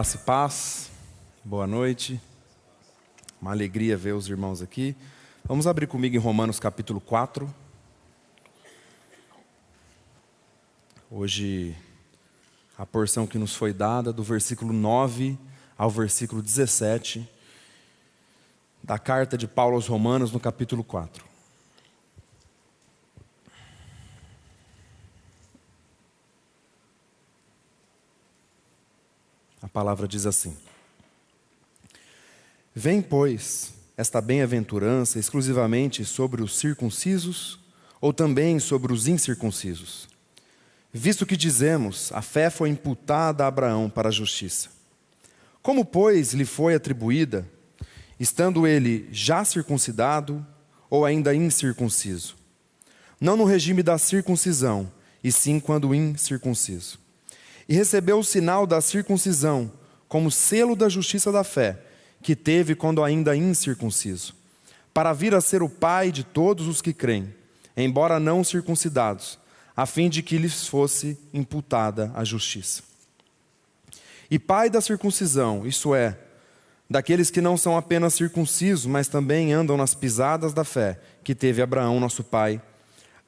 Graça e paz, boa noite, uma alegria ver os irmãos aqui. Vamos abrir comigo em Romanos capítulo 4. Hoje, a porção que nos foi dada, do versículo 9 ao versículo 17, da carta de Paulo aos Romanos, no capítulo 4. A palavra diz assim: Vem, pois, esta bem-aventurança exclusivamente sobre os circuncisos ou também sobre os incircuncisos? Visto que dizemos, a fé foi imputada a Abraão para a justiça. Como, pois, lhe foi atribuída, estando ele já circuncidado ou ainda incircunciso? Não no regime da circuncisão, e sim quando incircunciso. E recebeu o sinal da circuncisão como selo da justiça da fé, que teve quando ainda incircunciso, para vir a ser o pai de todos os que creem, embora não circuncidados, a fim de que lhes fosse imputada a justiça. E pai da circuncisão, isto é, daqueles que não são apenas circuncisos, mas também andam nas pisadas da fé, que teve Abraão, nosso pai,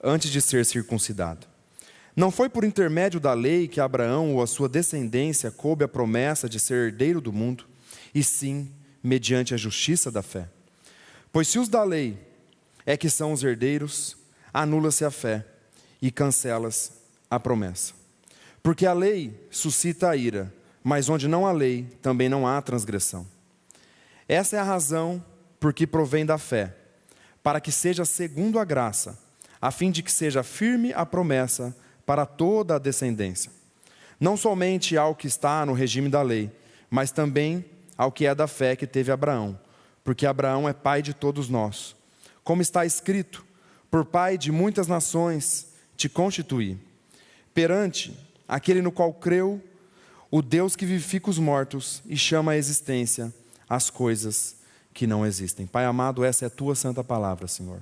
antes de ser circuncidado. Não foi por intermédio da lei que Abraão ou a sua descendência coube a promessa de ser herdeiro do mundo, e sim mediante a justiça da fé. Pois se os da lei é que são os herdeiros, anula-se a fé e cancela-se a promessa. Porque a lei suscita a ira, mas onde não há lei, também não há transgressão. Essa é a razão por que provém da fé, para que seja segundo a graça, a fim de que seja firme a promessa para toda a descendência, não somente ao que está no regime da lei, mas também ao que é da fé que teve Abraão, porque Abraão é pai de todos nós. Como está escrito, por pai de muitas nações te constituí, perante aquele no qual creu, o Deus que vivifica os mortos e chama à existência as coisas que não existem. Pai amado, essa é a tua santa palavra, Senhor.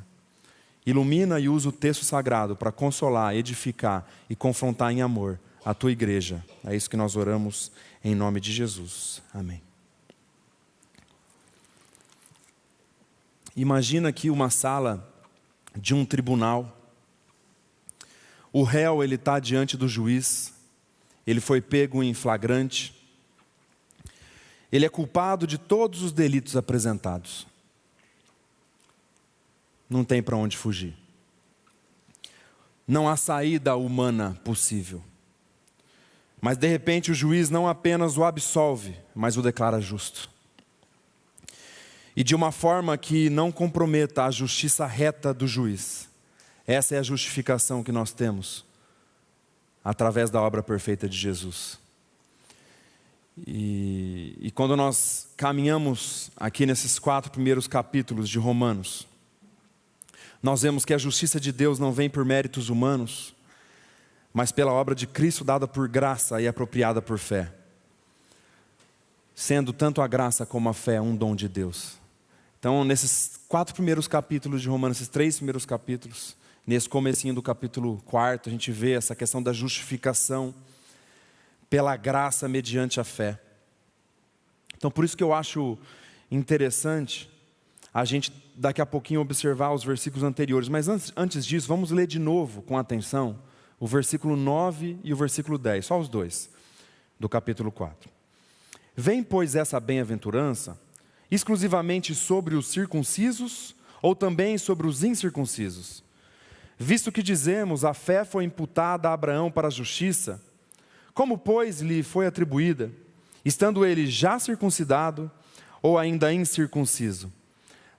Ilumina e usa o texto sagrado para consolar, edificar e confrontar em amor a tua igreja. É isso que nós oramos em nome de Jesus. Amém. Imagina aqui uma sala de um tribunal. O réu, ele está diante do juiz. Ele foi pego em flagrante. Ele é culpado de todos os delitos apresentados. Não tem para onde fugir. Não há saída humana possível. Mas de repente o juiz não apenas o absolve, mas o declara justo. E de uma forma que não comprometa a justiça reta do juiz. Essa é a justificação que nós temos através da obra perfeita de Jesus. E quando nós caminhamos aqui nesses 4 primeiros capítulos de Romanos, nós vemos que a justiça de Deus não vem por méritos humanos, mas pela obra de Cristo dada por graça e apropriada por fé. Sendo tanto a graça como a fé um dom de Deus. Então, nesses 4 primeiros capítulos de Romanos, esses 3 primeiros capítulos, nesse comecinho do capítulo 4, a gente vê essa questão da justificação pela graça mediante a fé. Então, por isso que eu acho interessante a gente daqui a pouquinho observar os versículos anteriores. Mas antes disso, vamos ler de novo com atenção o versículo 9 e o versículo 10, só os dois, do capítulo 4. Vem, pois, essa bem-aventurança exclusivamente sobre os circuncisos ou também sobre os incircuncisos? Visto que dizemos, a fé foi imputada a Abraão para a justiça, como, pois, lhe foi atribuída, estando ele já circuncidado ou ainda incircunciso?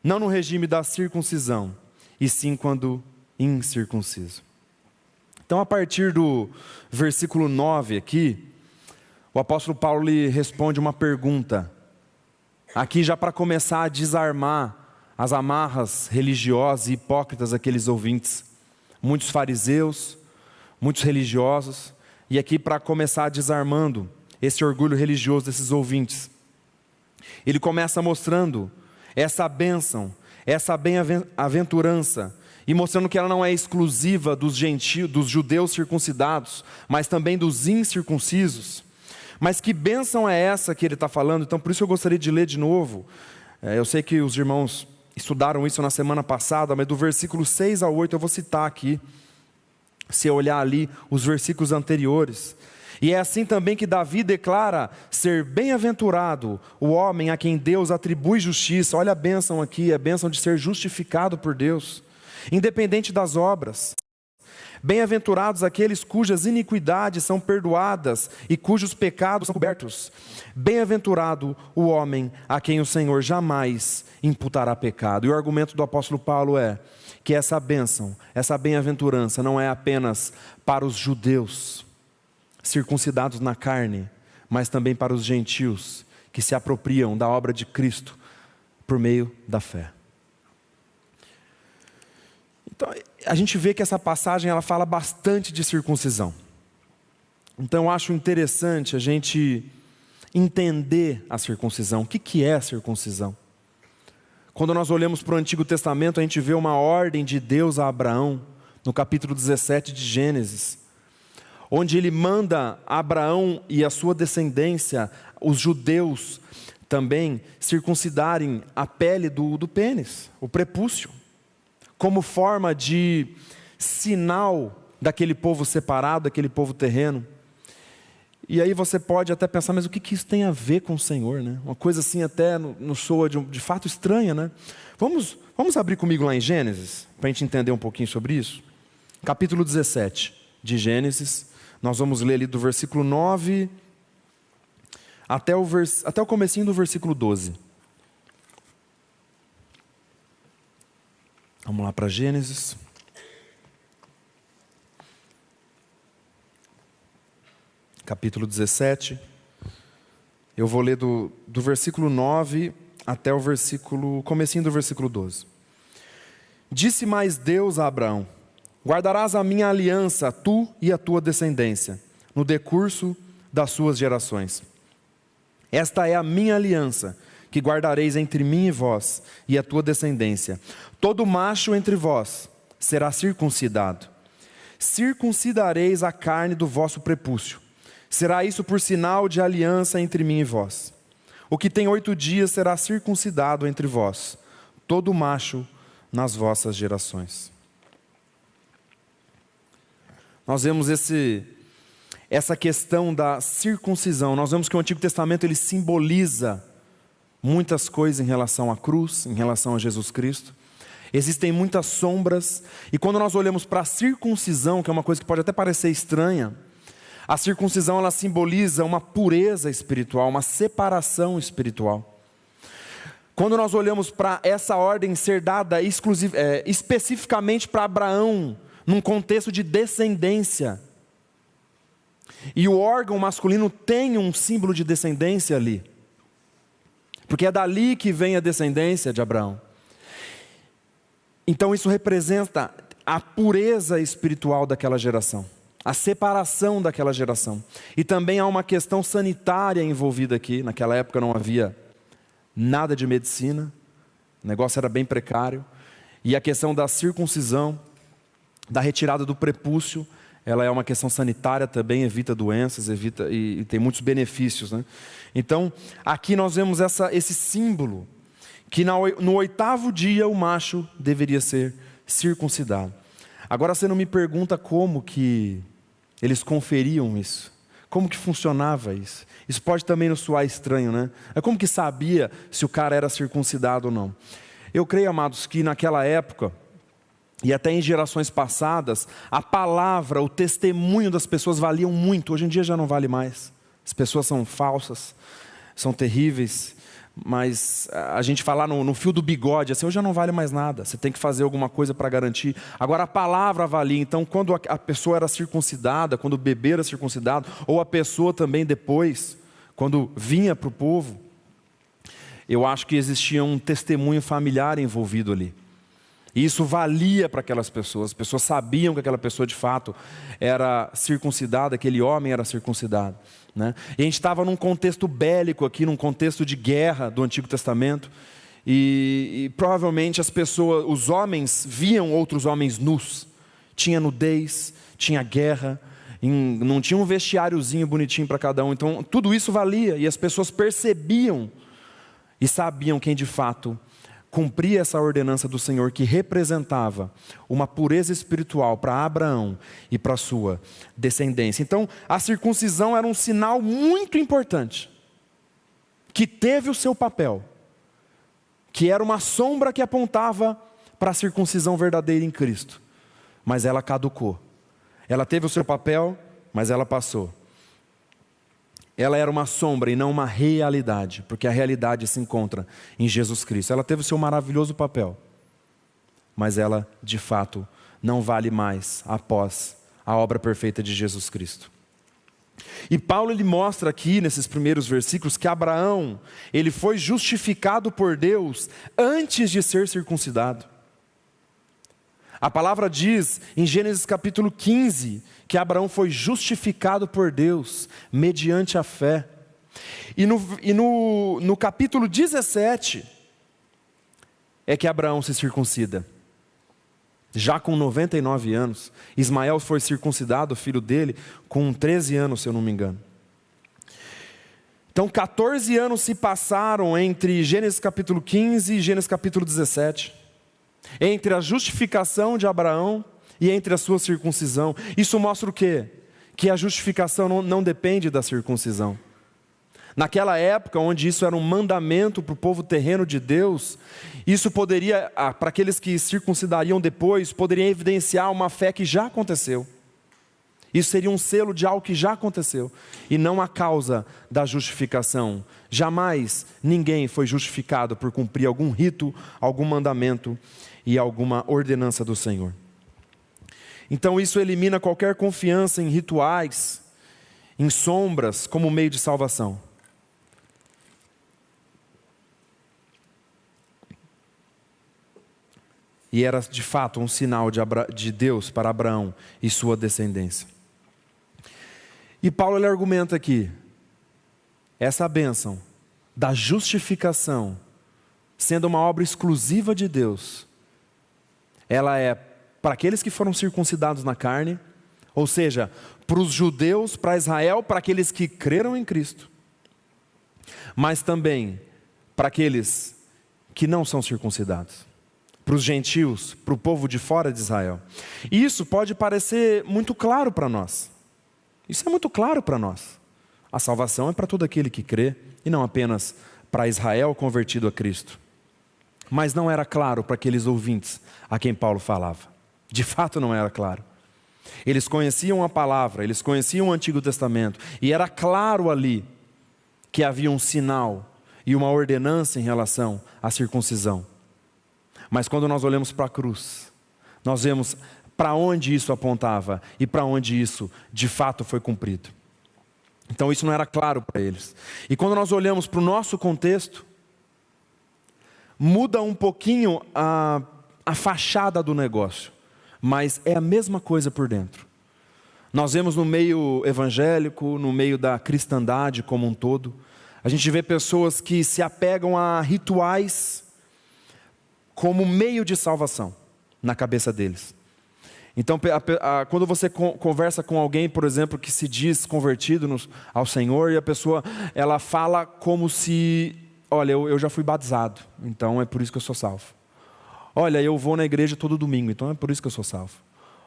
Não no regime da circuncisão, e sim quando incircunciso. Então, a partir do versículo 9 aqui, o apóstolo Paulo lhe responde uma pergunta. Aqui já para começar a desarmar as amarras religiosas e hipócritas daqueles ouvintes. Muitos fariseus, muitos religiosos, e aqui para começar desarmando esse orgulho religioso desses ouvintes. Ele começa mostrando essa bênção, essa bem-aventurança, e mostrando que ela não é exclusiva dos gentios, dos judeus circuncidados, mas também dos incircuncisos, Mas que bênção é essa que ele está falando? Então, por isso eu gostaria de ler de novo. Eu sei que os irmãos estudaram isso na semana passada, mas do versículo 6 ao 8 eu vou citar aqui. Se olhar ali os versículos anteriores. E é assim também que Davi declara ser bem-aventurado o homem a quem Deus atribui justiça. Olha a bênção aqui, a bênção de ser justificado por Deus, independente das obras. Bem-aventurados aqueles cujas iniquidades são perdoadas e cujos pecados são cobertos. Bem-aventurado o homem a quem o Senhor jamais imputará pecado. E o argumento do apóstolo Paulo é que essa bênção, essa bem-aventurança não é apenas para os judeus circuncidados na carne, mas também para os gentios que se apropriam da obra de Cristo por meio da fé. Então, a gente vê que essa passagem ela fala bastante de circuncisão. Então, eu acho interessante a gente entender a circuncisão. O que é a circuncisão? Quando nós olhamos para o Antigo Testamento, a gente vê uma ordem de Deus a Abraão, no capítulo 17 de Gênesis, onde ele manda Abraão e a sua descendência, os judeus também, circuncidarem a pele do pênis, o prepúcio, como forma de sinal daquele povo separado, daquele povo terreno. E aí você pode até pensar, mas o que isso tem a ver com o Senhor, né? Uma coisa assim até nos soa de fato estranha, né? Vamos abrir comigo lá em Gênesis, para a gente entender um pouquinho sobre isso. Capítulo 17 de Gênesis, nós vamos ler ali do versículo 9 até o comecinho do versículo 12. Vamos lá para Gênesis. Capítulo 17. Eu vou ler do versículo 9 até o comecinho do versículo 12. Disse mais Deus a Abraão: guardarás a minha aliança, tu e a tua descendência, no decurso das suas gerações. Esta é a minha aliança, que guardareis entre mim e vós, e a tua descendência. Todo macho entre vós será circuncidado. Circuncidareis a carne do vosso prepúcio. Será isso por sinal de aliança entre mim e vós. O que tem 8 dias será circuncidado entre vós, todo macho nas vossas gerações. Nós vemos essa questão da circuncisão. Nós vemos que o Antigo Testamento ele simboliza muitas coisas em relação à cruz, em relação a Jesus Cristo. Existem muitas sombras. E quando nós olhamos para a circuncisão, que é uma coisa que pode até parecer estranha, a circuncisão ela simboliza uma pureza espiritual, uma separação espiritual. Quando nós olhamos para essa ordem ser dada especificamente para Abraão, num contexto de descendência, e o órgão masculino tem um símbolo de descendência ali, porque é dali que vem a descendência de Abraão. Então isso representa a pureza espiritual daquela geração, a separação daquela geração. E também há uma questão sanitária envolvida aqui. Naquela época não havia nada de medicina, o negócio era bem precário. E a questão da circuncisão, da retirada do prepúcio, ela é uma questão sanitária também, evita doenças, e tem muitos benefícios, né? Então, aqui nós vemos esse símbolo, que no 8º dia o macho deveria ser circuncidado. Agora você não me pergunta como que eles conferiam isso, como que funcionava isso. Isso pode também nos soar estranho, né? É como que sabia se o cara era circuncidado ou não. Eu creio, amados, que naquela época, e até em gerações passadas, a palavra, o testemunho das pessoas valiam muito. Hoje em dia já não vale mais. As pessoas são falsas, são terríveis, mas a gente falar no fio do bigode, assim, hoje já não vale mais nada. Você tem que fazer alguma coisa para garantir. Agora a palavra valia. Então quando a pessoa era circuncidada, quando o bebê era circuncidado, ou a pessoa também depois, quando vinha para o povo, eu acho que existia um testemunho familiar envolvido ali. E isso valia para aquelas pessoas. As pessoas sabiam que aquela pessoa de fato era circuncidada, aquele homem era circuncidado, né? E a gente estava num contexto bélico aqui, num contexto de guerra do Antigo Testamento. E provavelmente as pessoas, os homens, viam outros homens nus. Tinha nudez, tinha guerra. não tinha um vestiáriozinho bonitinho para cada um. Então tudo isso valia, e as pessoas percebiam e sabiam quem de fato cumpria essa ordenança do Senhor, que representava uma pureza espiritual para Abraão e para a sua descendência. Então a circuncisão era um sinal muito importante, que teve o seu papel, que era uma sombra que apontava para a circuncisão verdadeira em Cristo. Mas ela caducou. Ela teve o seu papel, mas ela passou. Ela era uma sombra e não uma realidade, porque a realidade se encontra em Jesus Cristo. Ela teve o seu maravilhoso papel, mas ela, de fato, não vale mais após a obra perfeita de Jesus Cristo. E Paulo ele mostra aqui, nesses primeiros versículos, que Abraão, ele foi justificado por Deus antes de ser circuncidado. A palavra diz em Gênesis capítulo 15, que Abraão foi justificado por Deus, mediante a fé. E no capítulo 17, é que Abraão se circuncida. Já com 99 anos, Ismael foi circuncidado, o filho dele, com 13 anos, se eu não me engano. Então 14 anos se passaram entre Gênesis capítulo 15 e Gênesis capítulo 17. Entre a justificação de Abraão e entre a sua circuncisão. Isso mostra o quê? Que a justificação não depende da circuncisão. Naquela época, onde isso era um mandamento para o povo terreno de Deus, isso poderia, para aqueles que circuncidariam depois, poderia evidenciar uma fé que já aconteceu. Isso seria um selo de algo que já aconteceu, e não a causa da justificação. Jamais ninguém foi justificado por cumprir algum rito, algum mandamento e alguma ordenança do Senhor. Então isso elimina qualquer confiança em rituais, em sombras, como meio de salvação. E era de fato um sinal de Deus para Abraão e sua descendência. E Paulo ele argumenta aqui, essa bênção da justificação, sendo uma obra exclusiva de Deus, ela é para aqueles que foram circuncidados na carne, ou seja, para os judeus, para Israel, para aqueles que creram em Cristo, mas também para aqueles que não são circuncidados, para os gentios, para o povo de fora de Israel. E isso pode parecer muito claro para nós. Isso é muito claro para nós. A salvação é para todo aquele que crê, e não apenas para Israel convertido a Cristo. Mas não era claro para aqueles ouvintes a quem Paulo falava. De fato não era claro. Eles conheciam a palavra, eles conheciam o Antigo Testamento, e era claro ali que havia um sinal e uma ordenança em relação à circuncisão. Mas quando nós olhamos para a cruz, nós vemos para onde isso apontava e para onde isso de fato foi cumprido. Então isso não era claro para eles. E quando nós olhamos para o nosso contexto, muda um pouquinho a fachada do negócio, mas é a mesma coisa por dentro. Nós vemos no meio evangélico, no meio da cristandade como um todo, a gente vê pessoas que se apegam a rituais como meio de salvação na cabeça deles. Então, quando você conversa com alguém, por exemplo, que se diz convertido ao Senhor, e a pessoa, ela fala como se, olha, eu já fui batizado, então é por isso que eu sou salvo. Olha, eu vou na igreja todo domingo, então é por isso que eu sou salvo.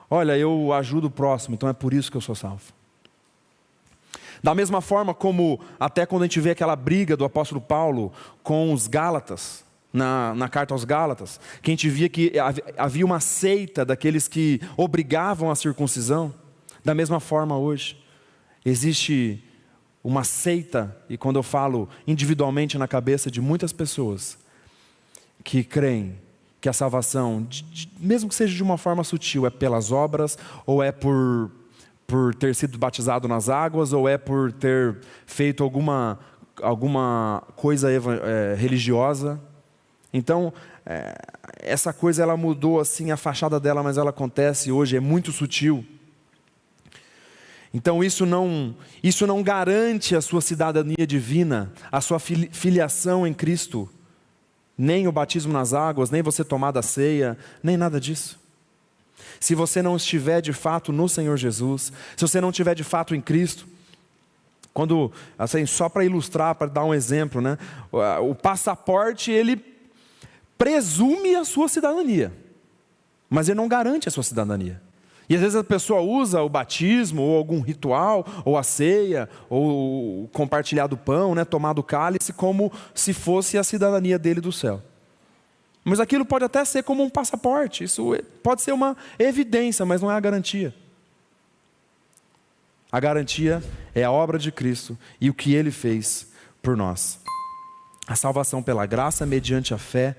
Olha, eu ajudo o próximo, então é por isso que eu sou salvo. Da mesma forma como, até quando a gente vê aquela briga do apóstolo Paulo com os Gálatas, na carta aos Gálatas, que a gente via que havia uma seita daqueles que obrigavam a circuncisão. Da mesma forma hoje, existe uma seita, e quando eu falo individualmente na cabeça de muitas pessoas, que creem que a salvação, mesmo que seja de uma forma sutil, é pelas obras, ou é por ter sido batizado nas águas, ou é por ter feito alguma coisa religiosa. Então, essa coisa ela mudou assim a fachada dela, mas ela acontece hoje, é muito sutil. Então isso não garante a sua cidadania divina, a sua filiação em Cristo, nem o batismo nas águas, nem você tomar da ceia, nem nada disso. Se você não estiver de fato no Senhor Jesus, se você não estiver de fato em Cristo, quando, assim, só para ilustrar, para dar um exemplo, né? O passaporte, ele presume a sua cidadania, mas ele não garante a sua cidadania. E às vezes a pessoa usa o batismo, ou algum ritual, ou a ceia, ou o compartilhar do pão, né? Tomar do cálice, como se fosse a cidadania dele do céu. Mas aquilo pode até ser como um passaporte, isso pode ser uma evidência, mas não é a garantia. A garantia é a obra de Cristo e o que Ele fez por nós. A salvação pela graça mediante a fé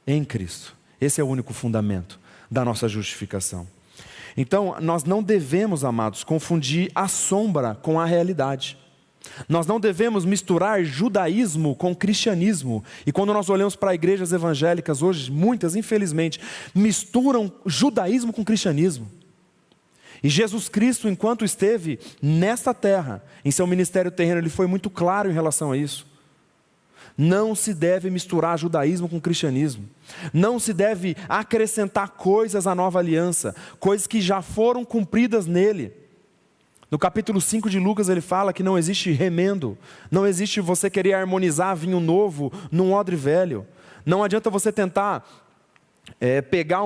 em Cristo. Esse é o único fundamento da nossa justificação. Então, nós não devemos, amados, confundir a sombra com a realidade. Nós não devemos misturar judaísmo com cristianismo. E quando nós olhamos para igrejas evangélicas hoje, muitas, infelizmente, misturam judaísmo com cristianismo. E Jesus Cristo, enquanto esteve nesta terra, em seu ministério terreno, ele foi muito claro em relação a isso. Não se deve misturar judaísmo com cristianismo. Não se deve acrescentar coisas à nova aliança, coisas que já foram cumpridas nele. No capítulo 5 de Lucas ele fala que não existe remendo, não existe você querer harmonizar vinho novo num odre velho. Não adianta você tentar pegar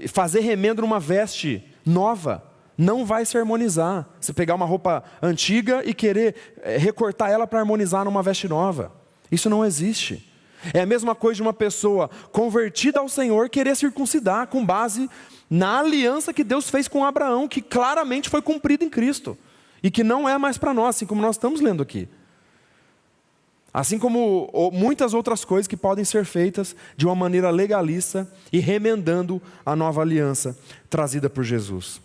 fazer remendo numa veste nova. Não vai se harmonizar. Você pegar uma roupa antiga e querer recortar ela para harmonizar numa veste nova. Isso não existe. É a mesma coisa de uma pessoa convertida ao Senhor querer circuncidar com base na aliança que Deus fez com Abraão, que claramente foi cumprida em Cristo. E que não é mais para nós, assim como nós estamos lendo aqui. Assim como muitas outras coisas que podem ser feitas de uma maneira legalista e remendando a nova aliança trazida por Jesus.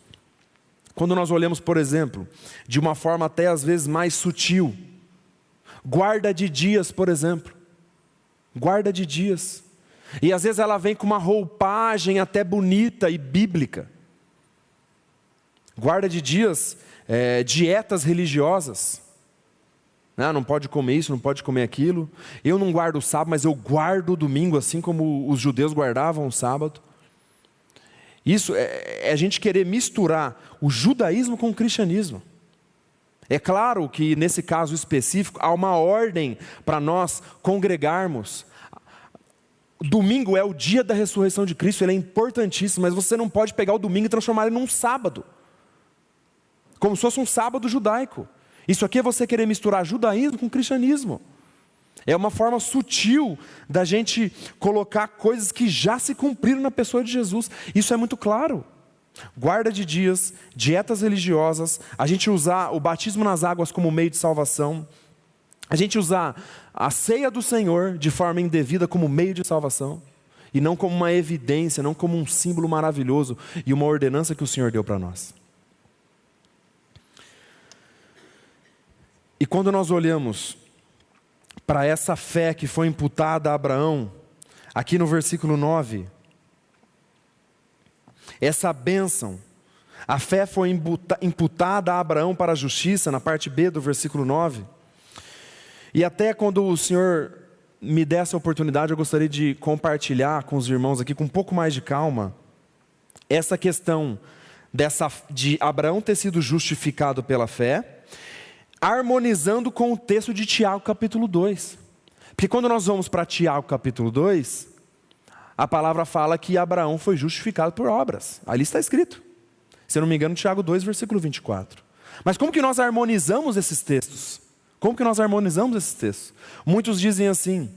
Quando nós olhamos, por exemplo, de uma forma até às vezes mais sutil, guarda de dias, por exemplo, guarda de dias, e às vezes ela vem com uma roupagem até bonita e bíblica. Guarda de dias, dietas religiosas, não pode comer isso, não pode comer aquilo. Eu não guardo o sábado, mas eu guardo o domingo, assim como os judeus guardavam o sábado. Isso é a gente querer misturar o judaísmo com o cristianismo. É claro que nesse caso específico há uma ordem para nós congregarmos. Domingo é o dia da ressurreição de Cristo, ele é importantíssimo, mas você não pode pegar o domingo e transformar ele num sábado, como se fosse um sábado judaico. Isso aqui é você querer misturar judaísmo com cristianismo. É uma forma sutil da gente colocar coisas que já se cumpriram na pessoa de Jesus. Isso é muito claro. Guarda de dias, dietas religiosas, a gente usar o batismo nas águas como meio de salvação, a gente usar a ceia do Senhor de forma indevida como meio de salvação, e não como uma evidência, não como um símbolo maravilhoso e uma ordenança que o Senhor deu para nós. E quando nós olhamos para essa fé que foi imputada a Abraão, aqui no versículo 9, essa bênção, a fé foi imputada a Abraão para a justiça, na parte B do versículo 9, e até quando o Senhor me der essa oportunidade, eu gostaria de compartilhar com os irmãos aqui, com um pouco mais de calma, essa questão de Abraão ter sido justificado pela fé, harmonizando com o texto de Tiago capítulo 2. Porque quando nós vamos para Tiago capítulo 2, a palavra fala que Abraão foi justificado por obras. Ali está escrito. Se eu não me engano, Tiago 2, versículo 24. Mas como que nós harmonizamos esses textos? Como que nós harmonizamos esses textos? Muitos dizem assim,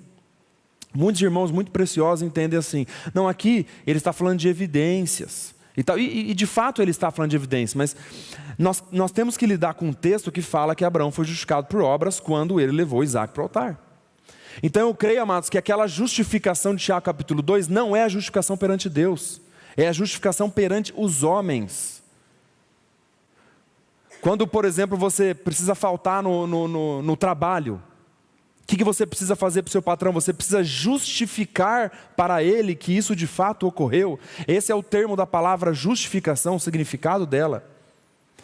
muitos irmãos muito preciosos entendem assim, não, aqui ele está falando de evidências. E de fato ele está falando de evidências, mas nós temos que lidar com um texto que fala que Abraão foi justificado por obras quando ele levou Isaac para o altar. Então eu creio, amados, que aquela justificação de Tiago capítulo 2 não é a justificação perante Deus, é a justificação perante os homens. Quando, por exemplo, você precisa faltar no trabalho, o que você precisa fazer para o seu patrão? Você precisa justificar para ele que isso de fato ocorreu. Esse é o termo da palavra justificação, o significado dela.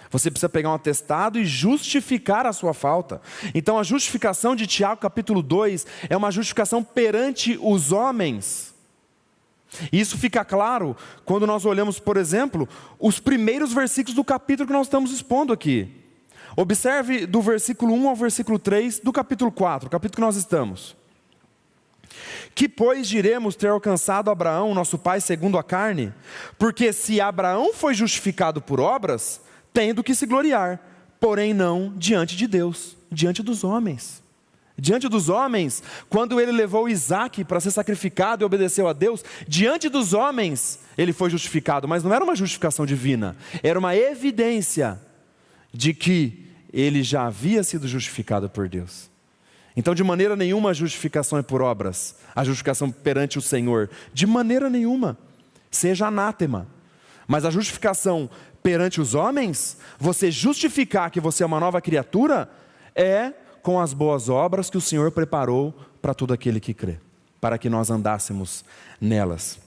Você precisa pegar um atestado e justificar a sua falta. Então a justificação de Tiago capítulo 2 é uma justificação perante os homens. Isso fica claro quando nós olhamos, por exemplo, os primeiros versículos do capítulo que nós estamos expondo aqui. Observe do versículo 1 ao versículo 3 do capítulo 4, o capítulo que nós estamos. Que, pois, diremos ter alcançado Abraão, nosso pai, segundo a carne? Porque se Abraão foi justificado por obras, tem do que se gloriar, porém não diante de Deus, diante dos homens. Diante dos homens, quando ele levou Isaque para ser sacrificado e obedeceu a Deus, diante dos homens ele foi justificado, mas não era uma justificação divina, era uma evidência de que ele já havia sido justificado por Deus. Então, de maneira nenhuma a justificação é por obras, a justificação perante o Senhor, de maneira nenhuma, seja anátema. Mas a justificação perante os homens, você justificar que você é uma nova criatura, é com as boas obras que o Senhor preparou para todo aquele que crê, para que nós andássemos nelas.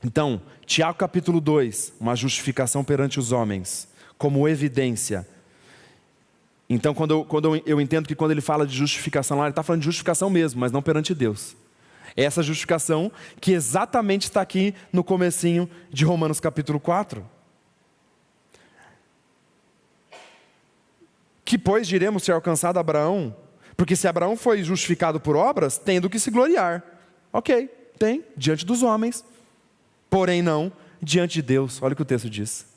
Então, Tiago capítulo 2, uma justificação perante os homens, como evidência. Então, quando eu entendo que quando ele fala de justificação lá, ele está falando de justificação mesmo, mas não perante Deus. Essa justificação que exatamente está aqui no comecinho de Romanos capítulo 4. Que, pois, diremos ter alcançado Abraão? Porque se Abraão foi justificado por obras, tem do que se gloriar. Ok, tem, diante dos homens. Porém não diante de Deus. Olha o que o texto diz.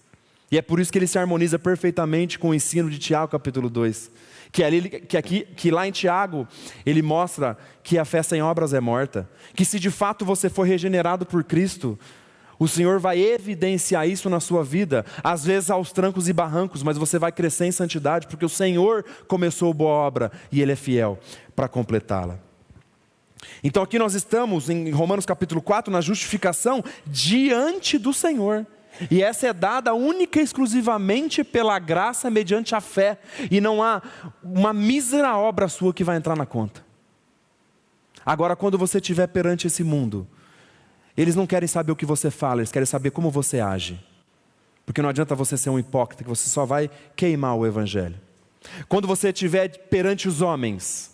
E é por isso que ele se harmoniza perfeitamente com o ensino de Tiago capítulo 2. Que lá em Tiago, ele mostra que a fé sem obras é morta. Que se de fato você for regenerado por Cristo, o Senhor vai evidenciar isso na sua vida, às vezes aos trancos e barrancos, mas você vai crescer em santidade, porque o Senhor começou boa obra e Ele é fiel para completá-la. Então aqui nós estamos em Romanos capítulo 4, na justificação diante do Senhor. E essa é dada única e exclusivamente pela graça mediante a fé, e não há uma mísera obra sua que vai entrar na conta. Agora, quando você estiver perante esse mundo, eles não querem saber o que você fala, eles querem saber como você age. Porque não adianta você ser um hipócrita, que você só vai queimar o evangelho. Quando você estiver perante os homens,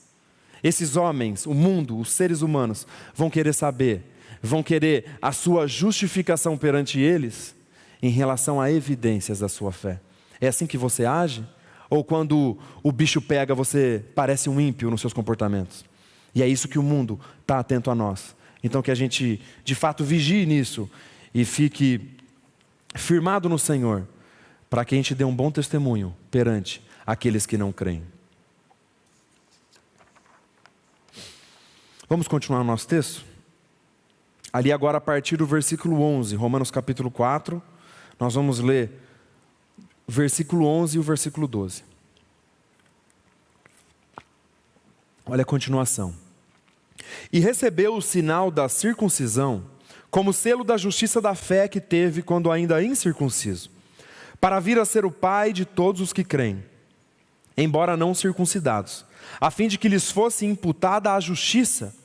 esses homens, o mundo, os seres humanos, vão querer saber, vão querer a sua justificação perante eles, em relação a evidências da sua fé. É assim que você age? Ou quando o bicho pega, você parece um ímpio nos seus comportamentos? E é isso que o mundo está atento a nós. Então que a gente, de fato, vigie nisso e fique firmado no Senhor, para que a gente dê um bom testemunho perante aqueles que não creem. Vamos continuar o nosso texto? Ali agora a partir do versículo 11, Romanos capítulo 4, nós vamos ler o versículo 11 e o versículo 12. Olha a continuação. E recebeu o sinal da circuncisão como selo da justiça da fé que teve quando ainda incircunciso, para vir a ser o pai de todos os que creem, embora não circuncidados, a fim de que lhes fosse imputada a justiça,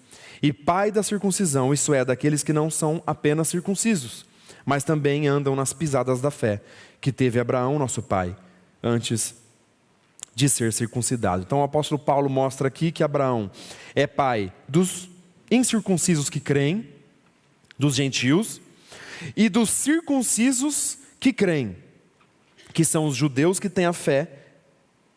e pai da circuncisão, isso é, daqueles que não são apenas circuncisos, mas também andam nas pisadas da fé que teve Abraão, nosso pai, antes de ser circuncidado. Então o apóstolo Paulo mostra aqui que Abraão é pai dos incircuncisos que creem, dos gentios, e dos circuncisos que creem, que são os judeus que têm a fé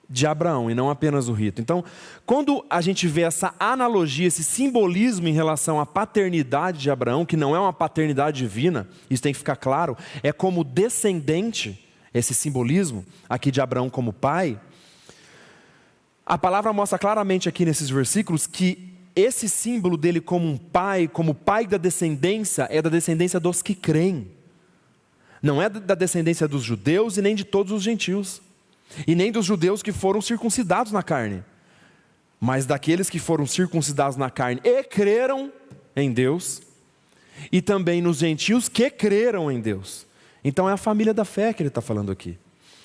de Abraão e não apenas o rito. Então, quando a gente vê essa analogia, esse simbolismo em relação à paternidade de Abraão, que não é uma paternidade divina, isso tem que ficar claro, é como descendente, esse simbolismo aqui de Abraão como pai, a palavra mostra claramente aqui nesses versículos que esse símbolo dele como pai da descendência, é da descendência dos que creem. Não é da descendência dos judeus e nem de todos os gentios. E nem dos judeus que foram circuncidados na carne, mas daqueles que foram circuncidados na carne e creram em Deus, e também nos gentios que creram em Deus. Então é a família da fé que ele está falando aqui,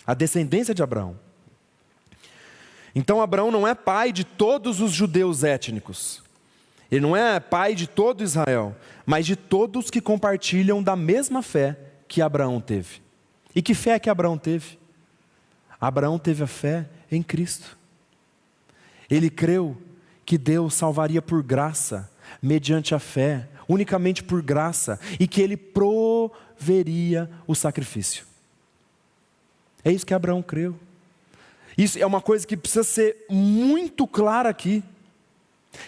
a descendência de Abraão. Então Abraão não é pai de todos os judeus étnicos, ele não é pai de todo Israel, mas de todos que compartilham da mesma fé que Abraão teve. E que fé que Abraão teve? Abraão teve a fé em Cristo. Ele creu que Deus salvaria por graça, mediante a fé, unicamente por graça, e que ele proveria o sacrifício. É isso que Abraão creu. Isso é uma coisa que precisa ser muito clara aqui.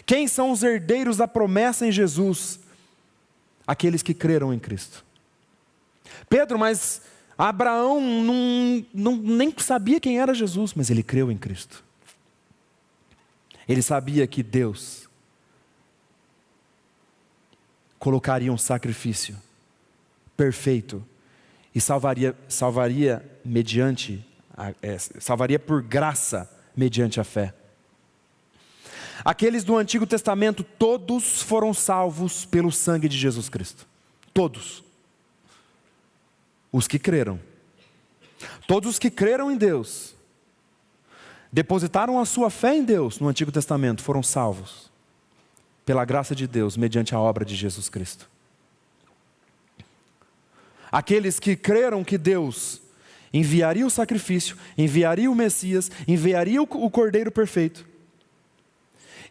Quem são os herdeiros da promessa em Jesus? Aqueles que creram em Cristo. Pedro, mas Abraão nem sabia quem era Jesus, mas ele creu em Cristo. Ele sabia que Deus colocaria um sacrifício perfeito e salvaria por graça mediante a fé. Aqueles do Antigo Testamento, todos foram salvos pelo sangue de Jesus Cristo. Todos. Os que creram. Todos os que creram em Deus, depositaram a sua fé em Deus no Antigo Testamento, foram salvos pela graça de Deus, mediante a obra de Jesus Cristo. Aqueles que creram que Deus enviaria o sacrifício, enviaria o Messias, enviaria o Cordeiro perfeito.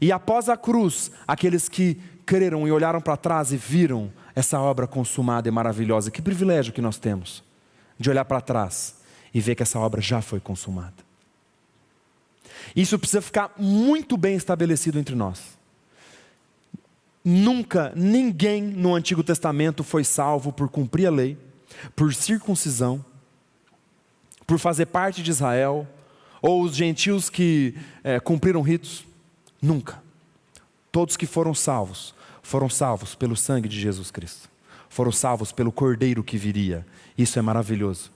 E após a cruz, aqueles que creram e olharam para trás e viram essa obra consumada e maravilhosa. Que privilégio que nós temos de olhar para trás e ver que essa obra já foi consumada. Isso precisa ficar muito bem estabelecido entre nós. Nunca ninguém no Antigo Testamento foi salvo por cumprir a lei, por circuncisão, por fazer parte de Israel, ou os gentios que cumpriram ritos. Nunca. Todos que foram salvos pelo sangue de Jesus Cristo. Foram salvos pelo Cordeiro que viria. Isso é maravilhoso.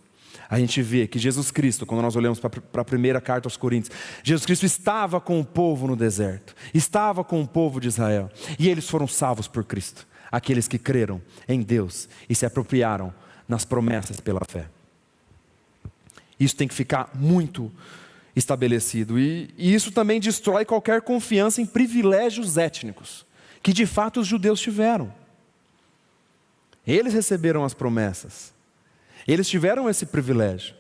A gente vê que Jesus Cristo, quando nós olhamos para a primeira carta aos Coríntios, Jesus Cristo estava com o povo no deserto, estava com o povo de Israel, e eles foram salvos por Cristo, aqueles que creram em Deus e se apropriaram nas promessas pela fé. Isso tem que ficar muito estabelecido, e isso também destrói qualquer confiança em privilégios étnicos, que de fato os judeus tiveram. Eles receberam as promessas, eles tiveram esse privilégio,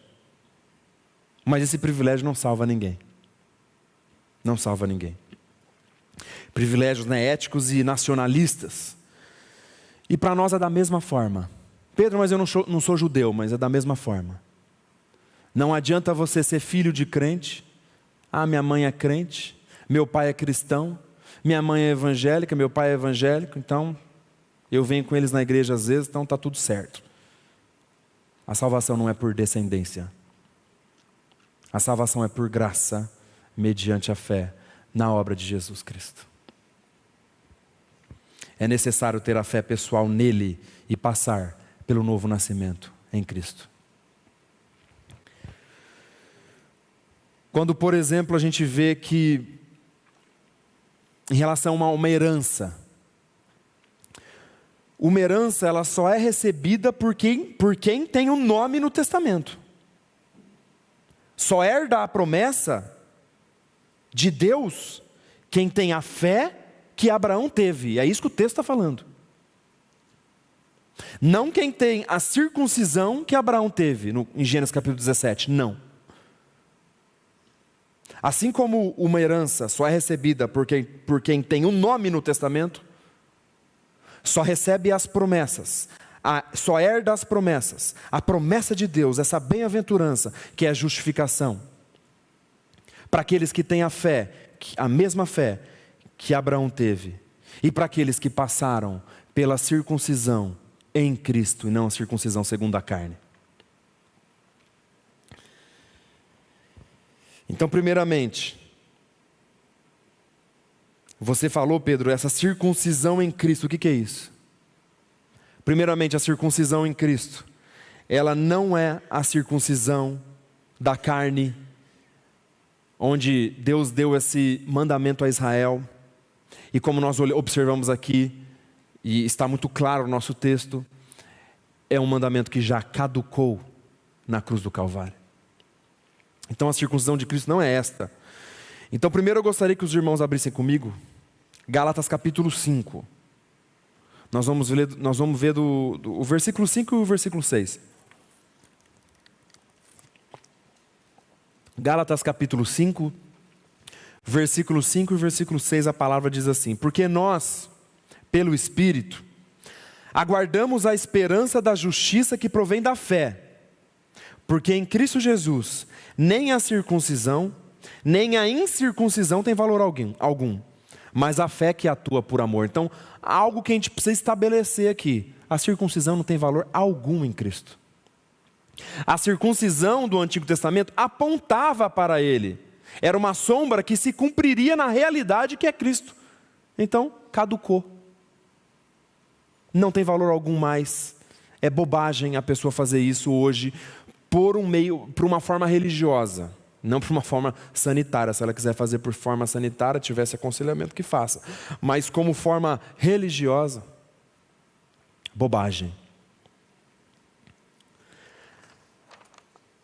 mas esse privilégio não salva ninguém. Não salva ninguém. Privilégios éticos e nacionalistas. E para nós é da mesma forma. Pedro, mas eu não sou judeu, mas é da mesma forma. Não adianta você ser filho de crente. Minha mãe é crente, meu pai é cristão, minha mãe é evangélica, meu pai é evangélico, então eu venho com eles na igreja às vezes, então está tudo certo. A salvação não é por descendência. A salvação é por graça, mediante a fé na obra de Jesus Cristo. É necessário ter a fé pessoal nele e passar pelo novo nascimento em Cristo. Quando, por exemplo, a gente vê que, em relação a uma herança ela só é recebida por quem tem um nome no testamento. Só herda a promessa de Deus quem tem a fé que Abraão teve. É isso que o texto está falando. Não quem tem a circuncisão que Abraão teve, em Gênesis capítulo 17, não. Assim como uma herança só é recebida por quem tem um nome no testamento, só recebe as promessas, só herda as promessas, a promessa de Deus, essa bem-aventurança, que é a justificação, para aqueles que têm a fé, a mesma fé que Abraão teve, e para aqueles que passaram pela circuncisão em Cristo, e não a circuncisão segundo a carne. Então, primeiramente, você falou, Pedro, essa circuncisão em Cristo, o que é isso? Primeiramente, a circuncisão em Cristo, ela não é a circuncisão da carne, onde Deus deu esse mandamento a Israel, e como nós observamos aqui, e está muito claro no nosso texto, é um mandamento que já caducou na cruz do Calvário. Então a circuncisão de Cristo não é esta. Então primeiro eu gostaria que os irmãos abrissem comigo Gálatas capítulo 5. Nós vamos ver o versículo 5 e o versículo 6. Gálatas capítulo 5, versículo 5 e versículo 6, a palavra diz assim: porque nós pelo Espírito, aguardamos a esperança da justiça que provém da fé. Porque em Cristo Jesus, nem a circuncisão, nem a incircuncisão tem valor algum, mas a fé que atua por amor. Então, algo que a gente precisa estabelecer aqui: a circuncisão não tem valor algum em Cristo. A circuncisão do Antigo Testamento apontava para Ele, era uma sombra que se cumpriria na realidade que é Cristo. Então, caducou. Não tem valor algum mais. É bobagem a pessoa fazer isso hoje por uma forma religiosa, não por uma forma sanitária. Se ela quiser fazer por forma sanitária, tivesse aconselhamento, que faça. Mas como forma religiosa, bobagem.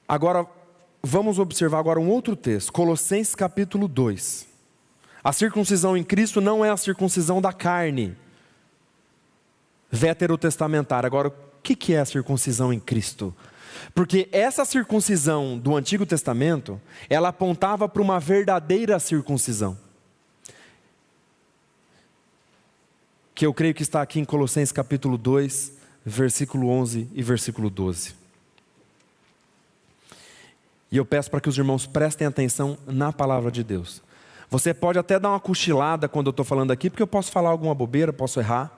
Agora, vamos observar agora um outro texto, Colossenses capítulo 2. A circuncisão em Cristo não é a circuncisão da carne veterotestamentária. Agora, o que é a circuncisão em Cristo? Porque essa circuncisão do Antigo Testamento, ela apontava para uma verdadeira circuncisão, que eu creio que está aqui em Colossenses capítulo 2, versículo 11 e versículo 12. E eu peço para que os irmãos prestem atenção na palavra de Deus. Você pode até dar uma cochilada quando eu estou falando aqui, porque eu posso falar alguma bobeira, posso errar.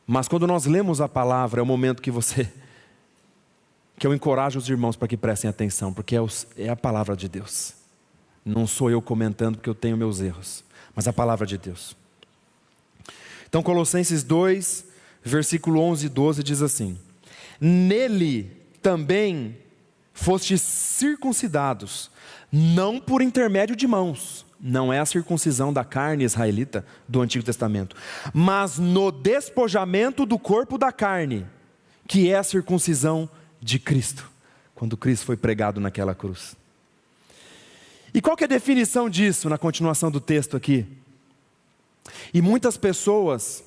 Mas quando nós lemos a palavra, é o momento que eu encorajo os irmãos para que prestem atenção, porque é a palavra de Deus. Não sou eu comentando porque eu tenho meus erros, mas a palavra de Deus. Então Colossenses 2, versículo 11 e 12 diz assim: nele também fostes circuncidados, não por intermédio de mãos, não é a circuncisão da carne israelita do Antigo Testamento, mas no despojamento do corpo da carne, que é a circuncisão de Cristo, quando Cristo foi pregado naquela cruz. E qual que é a definição disso na continuação do texto aqui? E muitas pessoas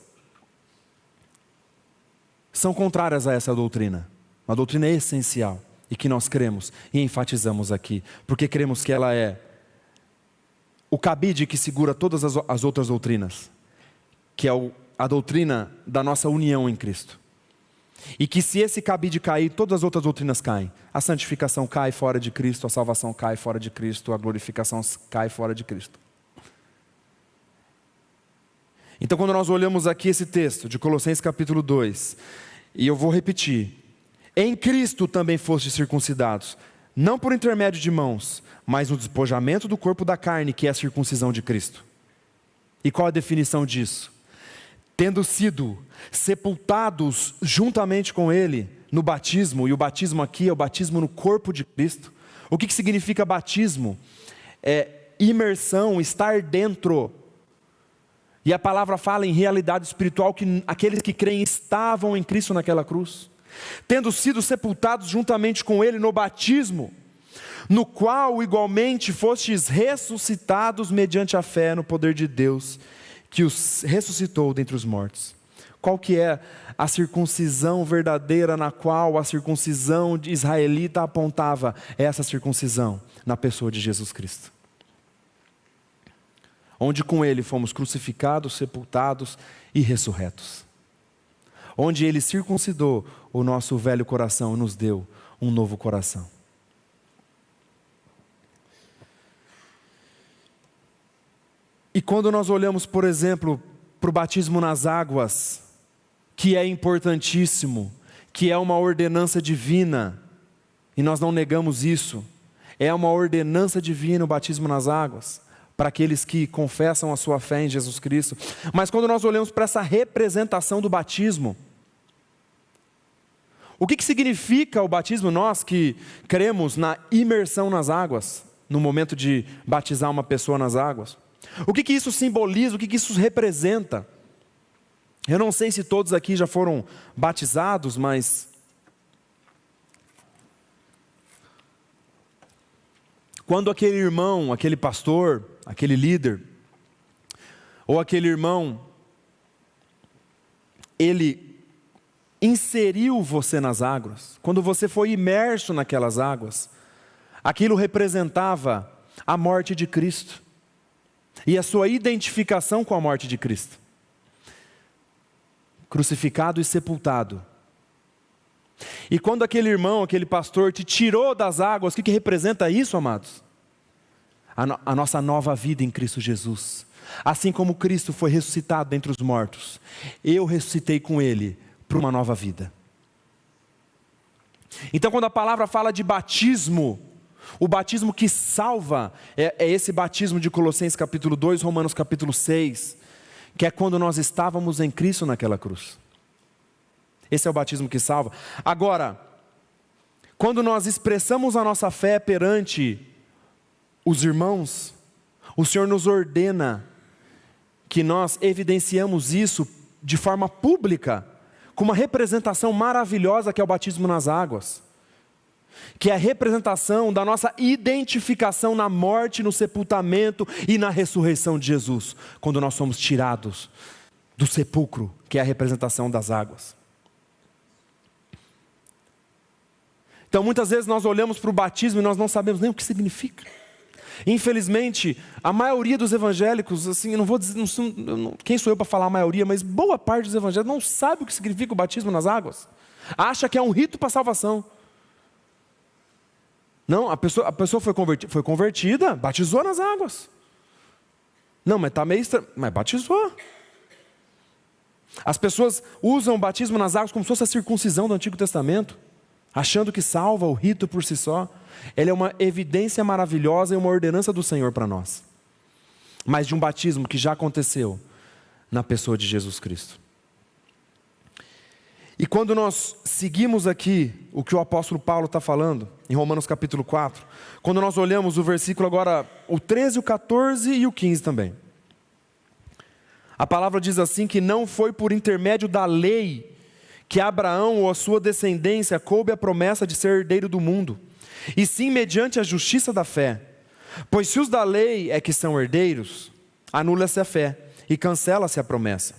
são contrárias a essa doutrina. Uma doutrina essencial e que nós cremos e enfatizamos aqui, porque cremos que ela é o cabide que segura todas as outras doutrinas, que é a doutrina da nossa união em Cristo. E que se esse cabide cair, todas as outras doutrinas caem. A santificação cai fora de Cristo, a salvação cai fora de Cristo, a glorificação cai fora de Cristo. Então quando nós olhamos aqui esse texto de Colossenses capítulo 2, e eu vou repetir: em Cristo também fostes circuncidados, não por intermédio de mãos, mas no despojamento do corpo da carne, que é a circuncisão de Cristo. E qual a definição disso? Tendo sido sepultados juntamente com Ele no batismo, e o batismo aqui é o batismo no corpo de Cristo. O que significa batismo? É imersão, estar dentro. E a palavra fala em realidade espiritual, que aqueles que creem estavam em Cristo naquela cruz. Tendo sido sepultados juntamente com Ele no batismo, no qual igualmente fostes ressuscitados mediante a fé no poder de Deus, que os ressuscitou dentre os mortos. Qual que é a circuncisão verdadeira na qual a circuncisão israelita apontava? É essa circuncisão na pessoa de Jesus Cristo, onde com Ele fomos crucificados, sepultados e ressurretos, onde Ele circuncidou o nosso velho coração e nos deu um novo coração. E quando nós olhamos, por exemplo, para o batismo nas águas, que é importantíssimo, que é uma ordenança divina, e nós não negamos isso, é uma ordenança divina o batismo nas águas, para aqueles que confessam a sua fé em Jesus Cristo. Mas quando nós olhamos para essa representação do batismo, o que significa o batismo? Nós que cremos na imersão nas águas, no momento de batizar uma pessoa nas águas, o que isso simboliza, o que isso representa? Eu não sei se todos aqui já foram batizados, mas quando aquele irmão, aquele pastor, aquele líder, ou aquele irmão, ele inseriu você nas águas, quando você foi imerso naquelas águas, aquilo representava a morte de Cristo e a sua identificação com a morte de Cristo. crucificado e sepultado. E quando aquele irmão, aquele pastor te tirou das águas, o que representa isso, amados? A nossa nova vida em Cristo Jesus. Assim como Cristo foi ressuscitado dentre os mortos, eu ressuscitei com Ele para uma nova vida. Então, quando a palavra fala de batismo, o batismo que salva, é esse batismo de Colossenses capítulo 2, Romanos capítulo 6, que é quando nós estávamos em Cristo naquela cruz. Esse é o batismo que salva. Agora, quando nós expressamos a nossa fé perante os irmãos, o Senhor nos ordena que nós evidenciamos isso de forma pública, com uma representação maravilhosa que é o batismo nas águas, que é a representação da nossa identificação na morte, no sepultamento e na ressurreição de Jesus, quando nós somos tirados do sepulcro, que é a representação das águas. Então muitas vezes nós olhamos para o batismo e nós não sabemos nem o que significa. Infelizmente, a maioria dos evangélicos, assim, eu não vou dizer, quem sou eu para falar a maioria, mas boa parte dos evangélicos não sabe o que significa o batismo nas águas. Acha que é um rito para salvação. Não, a pessoa foi convertida, batizou nas águas. Não, mas está meio estranho, mas batizou. As pessoas usam o batismo nas águas como se fosse a circuncisão do Antigo Testamento, achando que salva o rito por si só. Ele é uma evidência maravilhosa e uma ordenança do Senhor para nós. Mas de um batismo que já aconteceu na pessoa de Jesus Cristo. E quando nós seguimos aqui o que o apóstolo Paulo está falando, em Romanos capítulo 4, quando nós olhamos o versículo agora, o 13, o 14 e o 15 também. A palavra diz assim que não foi por intermédio da lei que Abraão ou a sua descendência coube a promessa de ser herdeiro do mundo, e sim mediante a justiça da fé. Pois se os da lei é que são herdeiros, anula-se a fé e cancela-se a promessa.